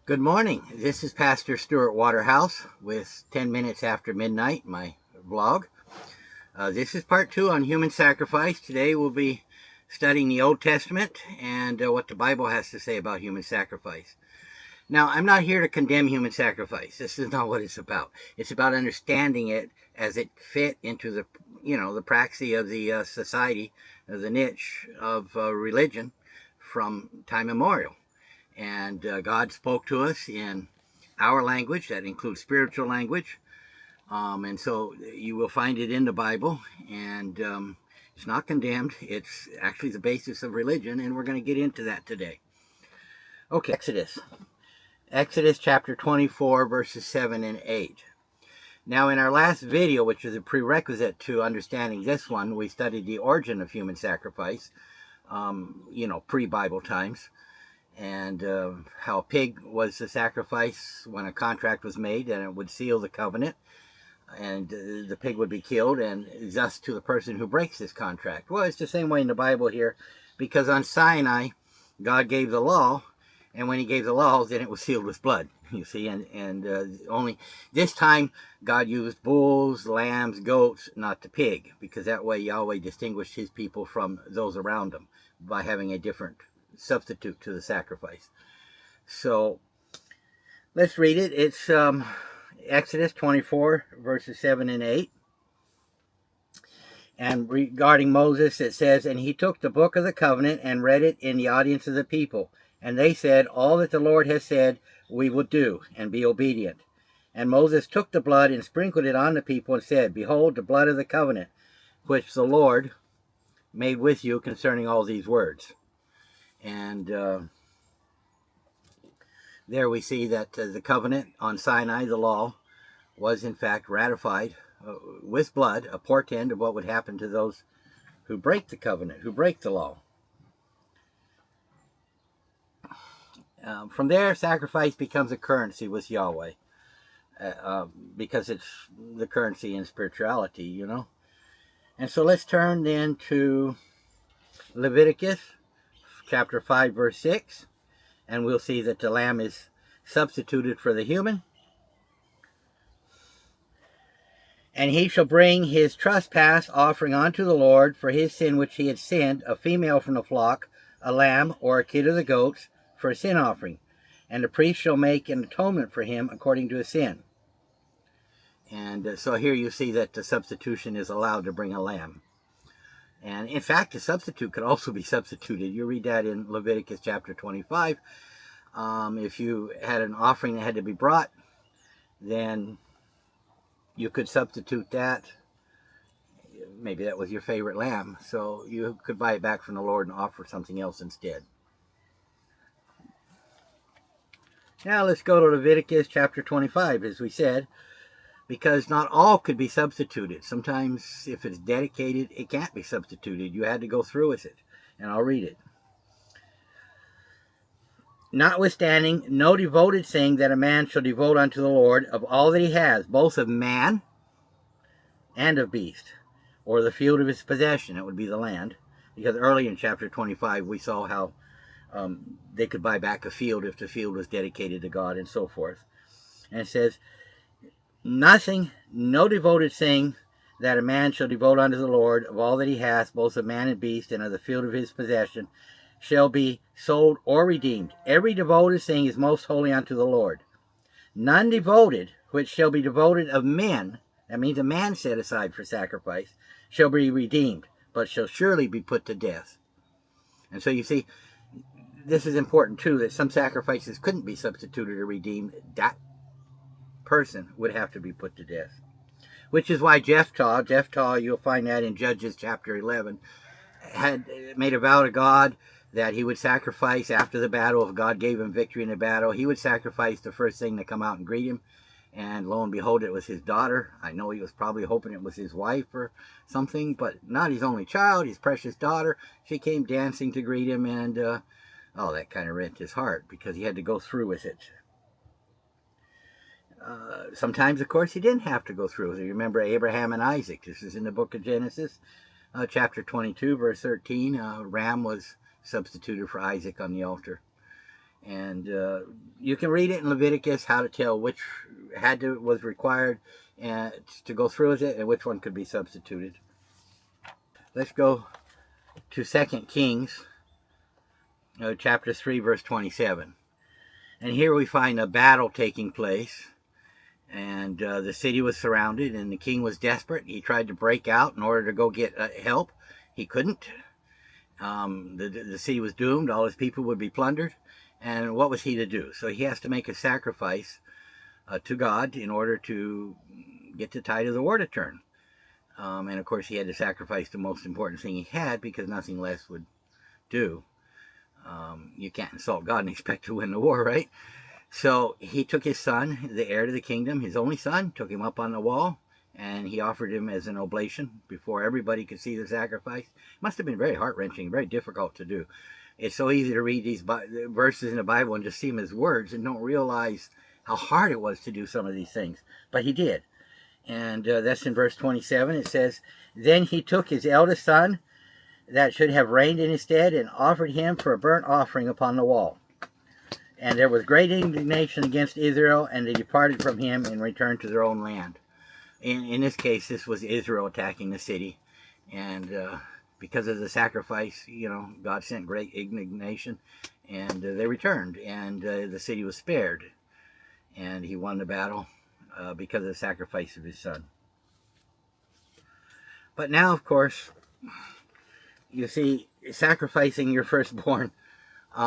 Good morning. This is Pastor Stewart Waterhouse with 10 Minutes After Midnight, my blog. This is part 2 on human sacrifice. Today we'll be studying the Old Testament and what the Bible has to say about human sacrifice. Now, I'm not here to condemn human sacrifice. This is not what it's about. It's about understanding it as it fit into the praxis of the society, the niche of religion from time immemorial. And God spoke to us in our language, that includes spiritual language. And so you will find it in the Bible, and it's not condemned. It's actually the basis of religion, and we're going to get into that today. Okay, Exodus chapter 24, verses 7 and 8. Now, in our last video, which is a prerequisite to understanding this one, we studied the origin of human sacrifice, pre-Bible times. And how a pig was the sacrifice when a contract was made, and it would seal the covenant, and the pig would be killed, and thus to the person who breaks this contract. Well, it's the same way in the Bible here, because on Sinai, God gave the law, and when he gave the law, then it was sealed with blood, you see, and only this time God used bulls, lambs, goats, not the pig, because that way Yahweh distinguished his people from those around them by having a different substitute to the sacrifice. So let's read it. It's Exodus 24 verses 7 and 8. And regarding Moses, it says, "And he took the book of the covenant and read it in the audience of the people. And they said, all that the Lord has said we will do, and be obedient. And Moses took the blood and sprinkled it on the people and said, behold, the blood of the covenant, which the Lord made with you concerning all these words." And there we see that the covenant on Sinai, the law, was in fact ratified with blood, a portent of what would happen to those who break the covenant, who break the law. From there, sacrifice becomes a currency with Yahweh, because it's the currency in spirituality, you know. And so let's turn then to Leviticus chapter 5, verse 6, and we'll see that the lamb is substituted for the human. "And he shall bring his trespass offering unto the Lord for his sin which he had sinned, a female from the flock, a lamb or a kid of the goats, for a sin offering. And the priest shall make an atonement for him according to his sin." And so here you see that the substitution is allowed to bring a lamb. And in fact, a substitute could also be substituted. You read that in Leviticus chapter 25. If you had an offering that had to be brought, then you could substitute that. Maybe that was your favorite lamb, so you could buy it back from the Lord and offer something else instead. Now let's go to Leviticus chapter 25, as we said, because not all could be substituted. Sometimes if it's dedicated, it can't be substituted. You had to go through with it. And I'll read it. "Notwithstanding, no devoted thing that a man shall devote unto the Lord of all that he has, both of man and of beast, or the field of his possession," it would be the land, because early in chapter 25 we saw how they could buy back a field if the field was dedicated to God and so forth. And it says, "Nothing, no devoted thing that a man shall devote unto the Lord of all that he hath, both of man and beast, and of the field of his possession, shall be sold or redeemed. Every devoted thing is most holy unto the Lord. None devoted, which shall be devoted of men," that means a man set aside for sacrifice, "shall be redeemed, but shall surely be put to death." And so you see, this is important too, that some sacrifices couldn't be substituted or redeemed. That person would have to be put to death. Which is why Jephthah, you'll find that in Judges chapter 11, had made a vow to God that he would sacrifice after the battle. If God gave him victory in the battle, he would sacrifice the first thing to come out and greet him. And lo and behold, it was his daughter. I know he was probably hoping it was his wife or something, but not his only child, his precious daughter. She came dancing to greet him, and that kind of rent his heart, because he had to go through with it. Sometimes, of course, he didn't have to go through with it. You remember Abraham and Isaac. This is in the book of Genesis, chapter 22, verse 13. Ram was substituted for Isaac on the altar. And you can read it in Leviticus how to tell which was required to go through with it and which one could be substituted. Let's go to 2 Kings chapter 3 verse 27. And here we find a battle taking place, and the city was surrounded, and the king was desperate. He tried to break out in order to go get help. He couldn't. The city was doomed. All his people would be plundered. And what was he to do? So he has to make a sacrifice to God in order to get the tide of the war to turn. And of course he had to sacrifice the most important thing he had, because nothing less would do. You can't insult God and expect to win the war, right? So he took his son, the heir to the kingdom, his only son, took him up on the wall, and he offered him as an oblation before everybody could see the sacrifice. It must have been very heart-wrenching, very difficult to do. It's so easy to read these verses in the Bible and just see them as words and don't realize how hard it was to do some of these things. But he did. And that's in verse 27. It says, "Then he took his eldest son that should have reigned in his stead and offered him for a burnt offering upon the wall. And there was great indignation against Israel, and they departed from him and returned to their own land." In this case, this was Israel attacking the city. And because of the sacrifice, God sent great indignation, and they returned. And the city was spared. And he won the battle because of the sacrifice of his son. But now, of course, you see, sacrificing your firstborn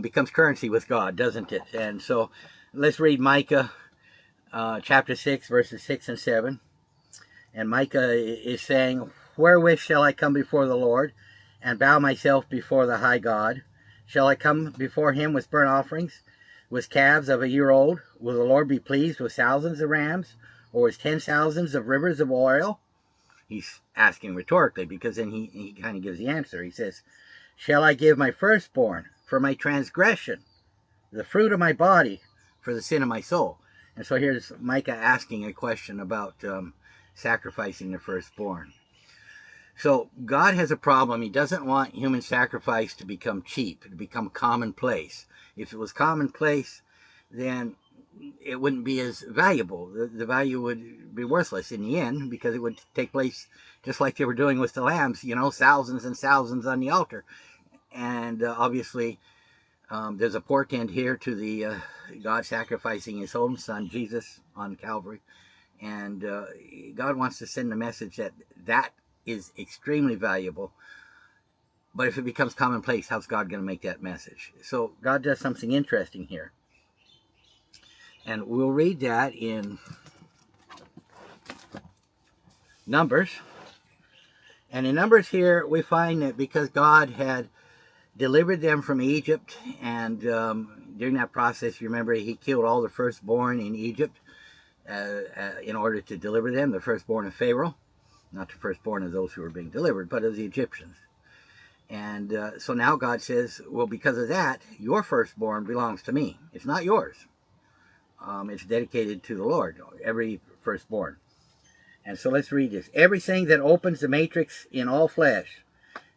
becomes currency with God, doesn't it? And so let's read Micah chapter 6, verses 6 and 7. And Micah is saying, "Wherewith shall I come before the Lord, and bow myself before the high God? Shall I come before him with burnt offerings, with calves of a year old? Will the Lord be pleased with thousands of rams, or with 10,000s of rivers of oil?" He's asking rhetorically, because then he kind of gives the answer. He says, "Shall I give my firstborn for my transgression, the fruit of my body for the sin of my soul?" And so here's Micah asking a question about sacrificing the firstborn. So God has a problem. He doesn't want human sacrifice to become cheap, to become commonplace. If it was commonplace, then it wouldn't be as valuable. The value would be worthless in the end, because it would take place just like they were doing with the lambs, thousands and thousands on the altar. And obviously, there's a portent here to the God sacrificing his own son, Jesus, on Calvary. And God wants to send the message that is extremely valuable. But if it becomes commonplace, how's God going to make that message? So God does something interesting here. And we'll read that in Numbers. And in Numbers here, we find that because God had delivered them from Egypt, and during that process, you remember, he killed all the firstborn in Egypt in order to deliver them, the firstborn of Pharaoh, not the firstborn of those who were being delivered, but of the Egyptians. And so now God says, well, because of that, your firstborn belongs to me. It's not yours. It's dedicated to the Lord, every firstborn. And so let's read this. "Everything that opens the matrix in all flesh,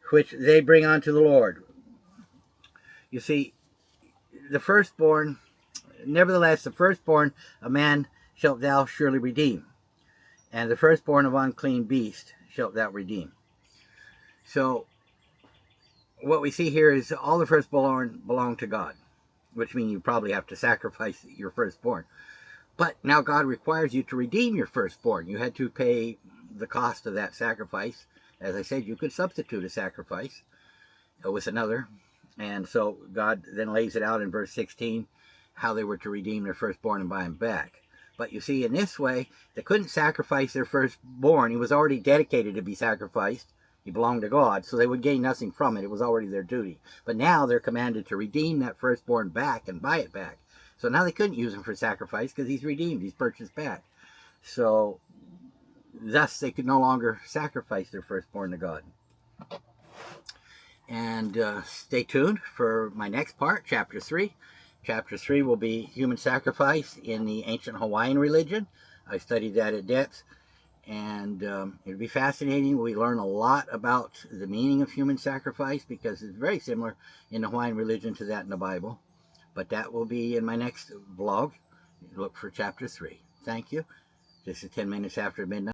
which they bring unto the Lord." You see, the firstborn, nevertheless, the firstborn of man shalt thou surely redeem, and the firstborn of unclean beast shalt thou redeem. So what we see here is all the firstborn belong to God, which means you probably have to sacrifice your firstborn. But now God requires you to redeem your firstborn. You had to pay the cost of that sacrifice. As I said, you could substitute a sacrifice with another. And so God then lays it out in verse 16, how they were to redeem their firstborn and buy him back. But you see, in this way, they couldn't sacrifice their firstborn. He was already dedicated to be sacrificed. He belonged to God, so they would gain nothing from it. It was already their duty. But now they're commanded to redeem that firstborn back and buy it back. So now they couldn't use him for sacrifice because he's redeemed. He's purchased back. So thus they could no longer sacrifice their firstborn to God. And stay tuned for my next part, chapter 3. Chapter 3 will be human sacrifice in the ancient Hawaiian religion. I studied that at depth. And it'll be fascinating. We learn a lot about the meaning of human sacrifice, because it's very similar in the Hawaiian religion to that in the Bible. But that will be in my next vlog. Look for chapter 3. Thank you. This is 10 minutes after midnight.